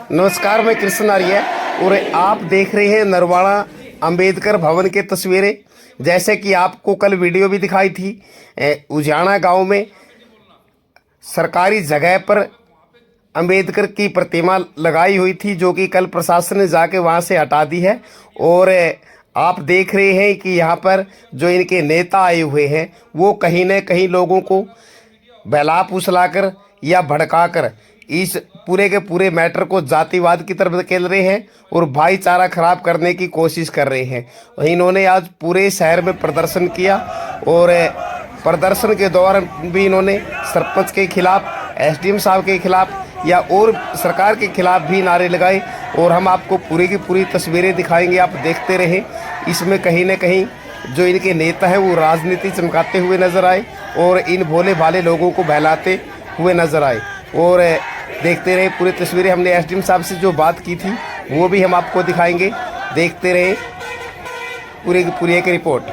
नमस्कार, मैं कृष्ण आर्य और आप देख रहे हैं नरवाणा अंबेडकर भवन की तस्वीरें। जैसे कि आपको कल वीडियो भी दिखाई थी, उजाना गांव में सरकारी जगह पर अंबेडकर की प्रतिमा लगाई हुई थी, जो कि कल प्रशासन ने जाके वहां से हटा दी है। और आप देख रहे हैं कि यहाँ पर जो इनके नेता आए हुए हैं वो कहीं न कहीं लोगों को बहला फुसलाकर या भड़काकर इस पूरे के पूरे मैटर को जातिवाद की तरफ धकेल रहे हैं और भाईचारा खराब करने की कोशिश कर रहे हैं। इन्होंने आज पूरे शहर में प्रदर्शन किया और प्रदर्शन के दौरान भी इन्होंने सरपंच के खिलाफ, एसडीएम साहब के खिलाफ या और सरकार के खिलाफ भी नारे लगाए। और हम आपको पूरी की पूरी तस्वीरें दिखाएंगे, आप देखते रहें। इसमें कहीं न कहीं जो इनके नेता हैं वो राजनीति चमकाते हुए नजर आए और इन भोले भाले लोगों को बहलाते हुए नजर आए। और देखते रहे पूरी तस्वीरें। हमने एसडीएम साहब से जो बात की थी वो भी हम आपको दिखाएंगे, देखते रहे पूरी की पूरी एक रिपोर्ट।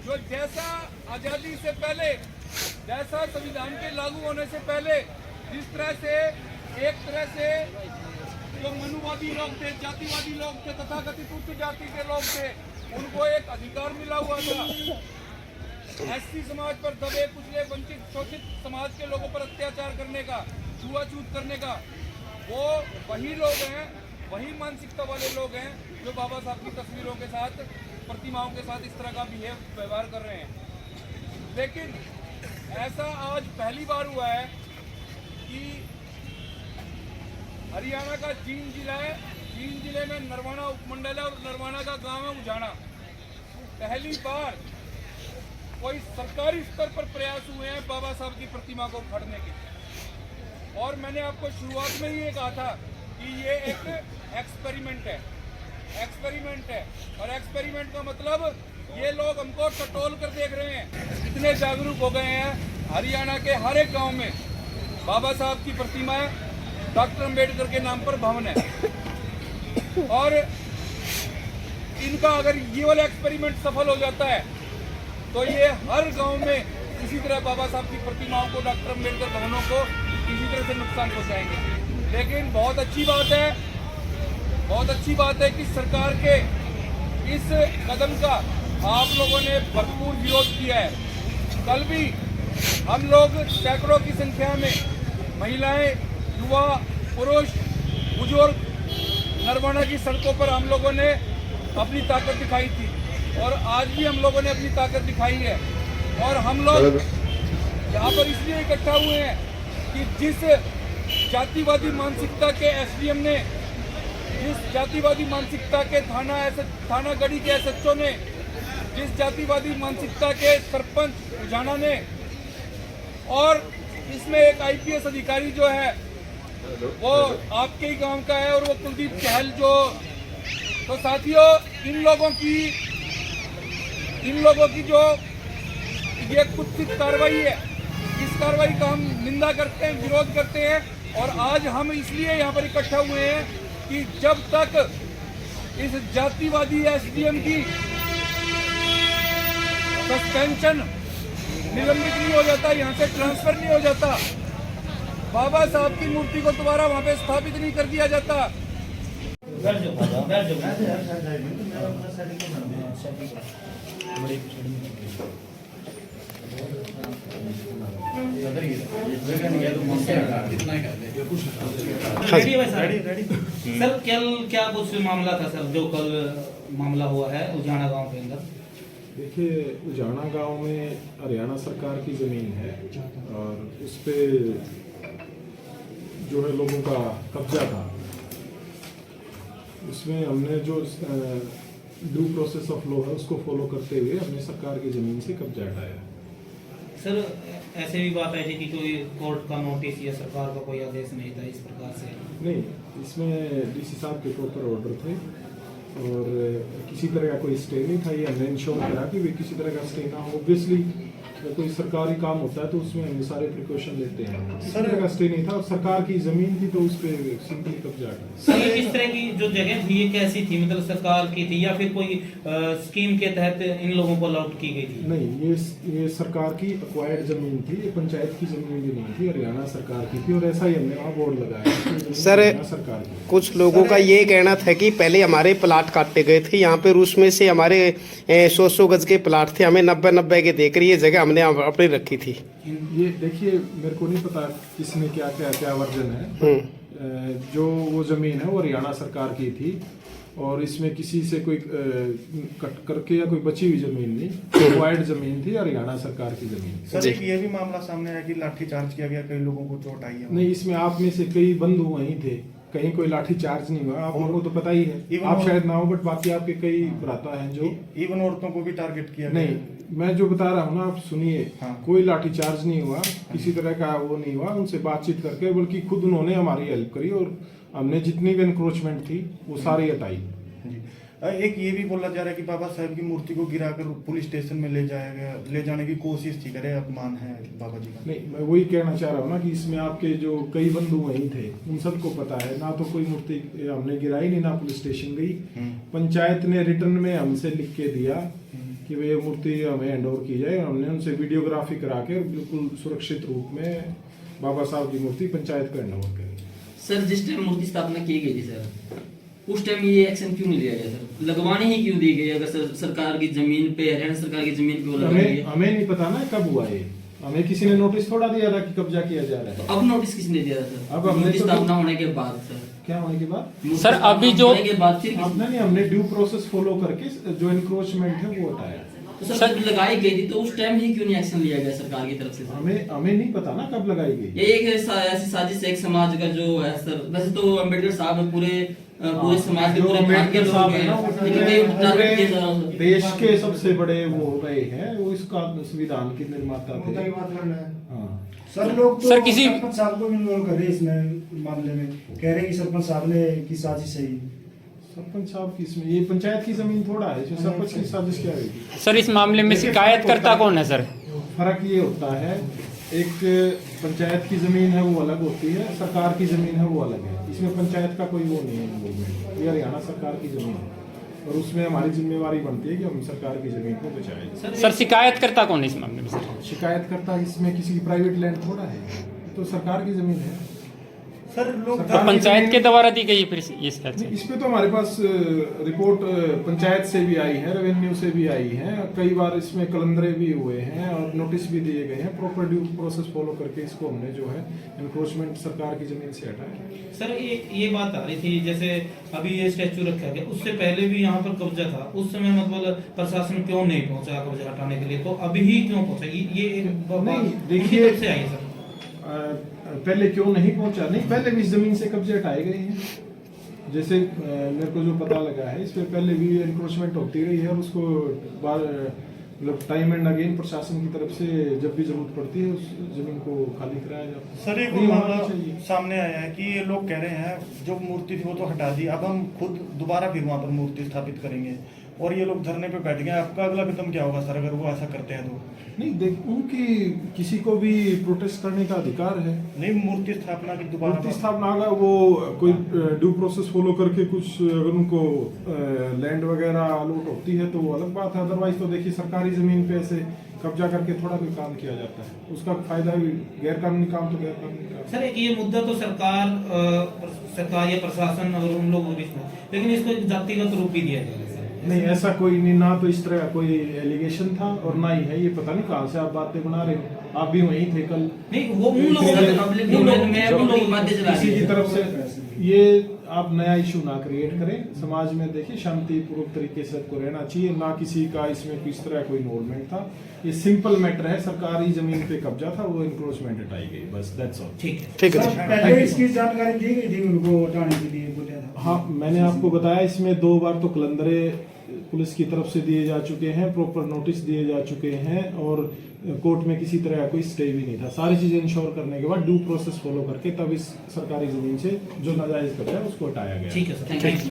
जो जैसा आजादी से पहले, जैसा संविधान के लागू होने से पहले जिस तरह से एक तरह से जो मनुवादी लोग थे, जातिवादी लोग थे, तथाकथित उच्च जाति के लोग थे, उनको एक अधिकार मिला हुआ था एससी समाज पर दबे कुचले वंचित शोषित समाज के लोगों पर अत्याचार करने का, छुआछूत करने का। वो वही लोग हैं, वही मानसिकता वाले लोग हैं जो बाबा साहब की तस्वीरों के साथ, प्रतिमाओं के साथ इस तरह का व्यवहार कर रहे हैं। लेकिन ऐसा आज पहली बार हुआ है कि हरियाणा का जींद जिला है, जींद जिले में नरवाणा उपमंडल है और नरवाणा का गांव है उजाना। पहली बार कोई सरकारी स्तर पर प्रयास हुए हैं बाबा साहब की प्रतिमा को उखाड़ने के। और मैंने आपको शुरुआत में ही ये कहा था कि ये एक एक्सपेरिमेंट है, एक्सपेरिमेंट है। और एक्सपेरिमेंट का मतलब ये लोग हमको टटोल कर देख रहे हैं। इतने जागरूक हो गए हैं, हरियाणा के हर एक गांव में बाबा साहब की प्रतिमा है, डॉक्टर अंबेडकर के नाम पर भवन है। और इनका अगर ये वाला एक्सपेरिमेंट सफल हो जाता है तो ये हर गांव में इसी तरह बाबा साहब की प्रतिमाओं को, डॉक्टर अंबेडकर भवनों को इसी तरह से नुकसान पहुंचाएंगे। लेकिन बहुत अच्छी बात है, बहुत अच्छी बात है कि सरकार के इस कदम का आप लोगों ने भरपूर विरोध किया है। कल भी हम लोग सैकड़ों की संख्या में महिलाएं, युवा, पुरुष, बुजुर्ग नरवाणा की सड़कों पर हम लोगों ने अपनी ताकत दिखाई थी और आज भी हम लोगों ने अपनी ताकत दिखाई है। और हम लोग यहाँ पर इसलिए इकट्ठा हुए हैं कि जिस जातिवादी मानसिकता के एसडीएम ने, जिस जातिवादी मानसिकता के थाना गढ़ी के एसएचओ ने, जिस जातिवादी मानसिकता के सरपंच उजाना ने, और इसमें एक आईपीएस अधिकारी जो है वो आपके ही गांव का है और वो कुलदीप चहल जो। तो साथियों, इन लोगों की जो ये कुत्सित कार्रवाई है, इस कार्रवाई का हम निंदा करते हैं, विरोध करते हैं। और आज हम इसलिए यहाँ पर इकट्ठा हुए हैं कि जब तक इस जातिवादी एसडीएम की सस्पेंशन निलंबित नहीं हो जाता, यहाँ से ट्रांसफर नहीं हो जाता, बाबा साहब की मूर्ति को दोबारा वहाँ पे स्थापित नहीं कर दिया जाता। सर कल क्या कुछ मामला था सर, जो कल मामला हुआ है उजाना गांव के अंदर? देखिए, उजाना गांव में हरियाणा सरकार की ज़मीन है और उस पे जो है लोगों का कब्जा था। उसमें हमने जो ड्यू प्रोसेस ऑफ लॉ है उसको फॉलो करते हुए हमने सरकार की ज़मीन से कब्जा हटाया। सर ऐसे भी बात आई थी कि कोई कोर्ट का नोटिस या सरकार का कोई आदेश नहीं था इस प्रकार से? नहीं, इसमें डीसी साहब के प्रॉपर ऑर्डर थे और किसी तरह का कोई स्टे नहीं था। ये हमने इंश्योर करा कि वे किसी तरह का स्टे ना हो। ऑब्वियसली कोई सरकारी काम होता है तो उसमें हम सारे प्रिकॉशन लेते हैं। सर का स्टे नहीं था और सरकार की जमीन थी तो उस पर सिंपली कब्जा हटा। सर ये किस तरह की जो जगह थी ये कैसी थी, मतलब सरकार की थी या फिर कोई स्कीम के तहत इन लोगों को अलॉट की गई थी? नहीं, ये सरकार की एक्वायर्ड जमीन थी, ये पंचायत की जमीन भी नहीं थी, हरियाणा सरकार की थी और ऐसा ही हमने वहाँ बोर्ड लगाया। सर सरकार की कुछ लोगों का ये कहना था कि पहले हमारे प्लाट काटे गए थे यहाँ पे, रूस में से हमारे 100 गज के प्लाट थे, हमें 90 के देकर ये जगह हमने अपनी रखी थी। ये देखिए, मेरे को नहीं पता किसने क्या वर्जन है। जो वो जमीन है वो हरियाणा सरकार की थी और इसमें किसी से कोई कट करके या कोई बची हुई जमीन नहीं, वाइड जमीन थी, हरियाणा सरकार की जमीन। सर एक ये भी मामला सामने आया कि लाठी चार्ज किया गया, कई लोगों को चोट आई है। नहीं, इसमें आप में से कई बंधु वहीं थे, कहीं कोई लाठी चार्ज नहीं हुआ। आप लोगों को तो पता ही है, आप शायद ना हो, बट बाकी आपके कई भ्राता हैं जो इवन औरतों को भी टारगेट किया गया। नहीं, मैं जो बता रहा हूँ ना, आप सुनिए। हाँ। कोई लाठी चार्ज नहीं हुआ, किसी तरह का वो नहीं हुआ, उनसे बातचीत करके, बल्कि खुद उन्होंने हमारी हेल्प करी और हमने जितनी भी इंक्रोचमेंट थी वो सारी हटाई। जी। एक ये भी बोला जा रहा है कि बाबा साहब की मूर्ति को गिराकर पुलिस स्टेशन में ले जाने की कोशिश थी करे, अपमान है बाबा जी का। नहीं, मैं वही कहना चाह रहा हूँ ना कि इसमें आपके जो कई बंधु वहीं थे, उन सबको पता है ना, तो कोई मूर्ति हमने गिराई नहीं, ना पुलिस स्टेशन गई। पंचायत ने रिटर्न में हमसे लिख के दिया कि वे मूर्ति हमें हैंड ओवर की जाए। हमने उनसे वीडियोग्राफी करा के बिल्कुल सुरक्षित रूप में बाबा साहब की मूर्ति पंचायत को हैंड ओवर करी। सर जिस टाइम मूर्ति स्थापना की गई थी सर, उस टाइम ये एक्शन क्यों नहीं लिया गया सर? लगवाने ही क्यों दी गई? अगर सरकार की जमीन पे, हरियाणा सरकार की जमीन पे वो लगाई है। हमें नहीं पता ना कब हुआ ये, हमें किसी ने नोटिस थोड़ा दिया था कि कब्जा किया जा रहा है। तो अब नोटिस किसने दिया सर? अब हमने मूर्ति तो- स्थापना होने के बाद सर। क्या होने के बाद? मूर्ति सर, स्थापना अभी जो- होने के बाद फिर आपने नहीं, हमने ड्यू प्रोसेस फॉलो करके जो इंक्रोचमेंट है वो हटाया। तो सर जब लगाई गई थी तो उस टाइम ही क्यों नहीं एक्शन लिया गया सरकार की तरफ से सर? हमें नहीं पता ना कब लगाई गई। ये एक ऐसी साजिश है एक समाज का जो है सर। वैसे तो अम्बेडकर साहब ने पूरे समाज के जो पूरे अम्बेडकर भारतीय साहब लोग है ना, हैं, वो लेकिन कई टारगेट किए जा रहे पूरे हैं। देश के सबसे बड़े वो हो गए हैं, वो इसका संविधान के निर्माता थे। हाँ। सर लोग तो सर, किसी- सरपंच साहब को भी इन्वॉल्व कर रहे हैं इसमें मामले में, कह रहे हैं कि सरपंच साहब ने की साजिश है। सरपंच साहब की इसमें, ये पंचायत की जमीन थोड़ा है, इसमें सरपंच की साजिश क्या होगी? सर इस मामले में शिकायतकर्ता कौन है सर? फर्क ये होता है, एक पंचायत की जमीन है वो अलग होती है, सरकार की जमीन है वो अलग है। इसमें पंचायत का कोई वो नहीं है इन्वॉल्वमेंट, ये हरियाणा सरकार की जमीन है और उसमें हमारी जिम्मेवारी बनती है कि हम सरकार की जमीन को बचाएं। सर शिकायतकर्ता कौन है इस मामले में सर? शिकायतकर्ता इसमें किसी की प्राइवेट लैंड थोड़ा है, तो सरकार की जमीन है। सर लोग तो सरकार की पंचायत जमीन- के द्वारा दी गई है फिर ये शिकायत? नहीं, इस पे तो हमारे पास रिपोर्ट पंचायत से भी आई है, रेवेन्यू से भी आई है, कई बार इसमें कलंदरे भी हुए हैं और नोटिस भी दिए गए हैं। प्रॉपर ड्यू प्रोसेस फॉलो करके इसको हमने जो है एनक्रोचमेंट सरकार की जमीन से हटाया। सर ये बात आ रही थी, जैसे अभी ये स्टैचू रखा गया, उससे पहले भी यहाँ पर कब्जा था, उस समय मतलब प्रशासन क्यों नहीं पहुंचा कब्जा हटाने के लिए, तो अभी ही क्यों पहुंचा? ये एक बात नहीं, उनकी देखिए- तरफ से आई है सर। पहले क्यों नहीं पहुंचा? नहीं, पहले भी इस जमीन से कब्जे हटाए गए हैं। जैसे मेरे को जो पता लगा है, इस पे पहले भी एनक्रोचमेंट होती रही है और उसको मतलब टाइम एंड अगेन प्रशासन की तरफ से जब भी जरूरत पड़ती है उस जमीन को खाली कराया जाता है। सर एक नहीं होना मामला चाहिए। सामने आया है कि ये लोग कह रहे हैं जो मूर्ति थी वो तो हटा दी, अब हम खुद दोबारा फिर वहां पर मूर्ति स्थापित करेंगे और ये लोग धरने पे बैठ गए। आपका अगला कदम क्या होगा सर अगर वो ऐसा करते हैं तो? नहीं, देख, उनकी किसी को भी प्रोटेस्ट करने का अधिकार है। नहीं, मूर्ति स्थापना की दोबारा मूर्ति स्थापना अगर वो कोई ड्यू प्रोसेस फॉलो करके कुछ अगर उनको लैंड वगैरह अलॉट होती है तो वो अलग बात है। अदरवाइज तो देखिए सरकारी जमीन पे ऐसे कब्जा करके थोड़ा कोई काम किया जाता है, उसका फायदा भी गैर कानूनी काम तो गैर कानूनी काम। सर एक ये मुद्दा तो सरकार या प्रशासन और उन लोगों के बीच में, लेकिन इसको एक जातिगत रूप भी दिया गया है। नहीं, ऐसा कोई नहीं, ना तो इस तरह का कोई एलिगेशन था और ना ही है। ये पता नहीं कहाँ से आप बातें बना रहे हो, आप भी वहीं थे कल। नहीं, वो उन लोगों सर, का पब्लिक उन लोगों- डोमेन में उन उन लोगों लोगों की बातें चला किसी रही की है। तरफ से ये आप नया इशू ना क्रिएट करें। समाज में देखिए शांतिपूर्वक तरीके से सबको रहना चाहिए, ना किसी का इसमें किस तरह कोई इन्वॉल्वमेंट था। ये सिंपल मैटर है, सरकारी जमीन पे कब्जा था, वो इंक्रोचमेंट हटाई गई, बस दैट्स ऑल। ठीक है। ठीक है सर, सर। पहले इसकी जानकारी दी गई थी उनको हटाने के लिए, बोला था। हाँ, मैंने आपको बताया इसमें 2 बार तो कलंदरे पुलिस की तरफ से दिए जा चुके हैं, प्रॉपर नोटिस दिए जा चुके हैं और कोर्ट में किसी तरह का कोई स्टे भी नहीं था। सारी चीजें इंश्योर करने के बाद ड्यू प्रोसेस फॉलो करके तब इस सरकारी जमीन से जो नाजायज कब्जा है उसको हटाया गया। ठीक है सर, थैंक यू।